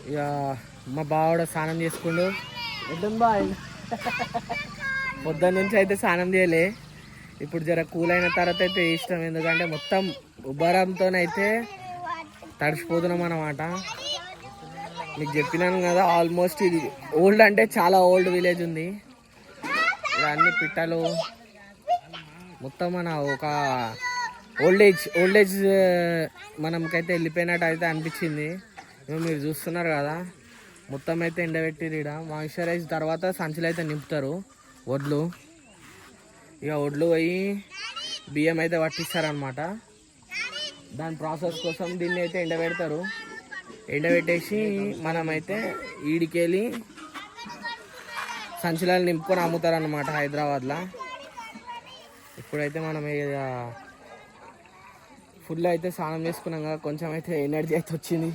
ఇక మా బావాడు స్నానం చేసుకుండు. ఎట్టుంది బాయ్? పొద్దున్న నుంచి అయితే స్నానం చేయలే. ఇప్పుడు జర కూల్ అయిన తర్వాత అయితే ఇష్టం, ఎందుకంటే మొత్తం ఉబ్బరంతోనైతే తడిసిపోతున్నాం అన్నమాట. మీకు చెప్పినాను కదా, ఆల్మోస్ట్ ఇది ఓల్డ్ అంటే చాలా ఓల్డ్ విలేజ్ ఉంది. ఇక్కడ అన్ని పిట్టలు మొత్తం మన ఒక ఓల్డేజ్ మనకైతే వెళ్ళిపోయినట్టు అయితే అనిపించింది. మీరు చూస్తున్నారు కదా, మొత్తం అయితే ఎండబెట్టిరు. ఇక్కడ మాయిశ్చరైజ్ తర్వాత సంచులు అయితే నింపుతారు వడ్లు. ఇక వడ్లు పోయి బియ్యం అయితే పట్టిస్తారనమాట. దాని ప్రాసెస్ కోసం దీన్ని అయితే ఎండబెడతారు. ఎండబెట్టేసి మనమైతే ఈడికెళ్ళి సంచులను నింపుకొని అమ్ముతారనమాట హైదరాబాద్లో. ఇప్పుడైతే మనం ఇక ఫుల్ అయితే స్నానం చేసుకున్నాం కదా, కొంచెం అయితే ఎనర్జీ అయితే వచ్చింది.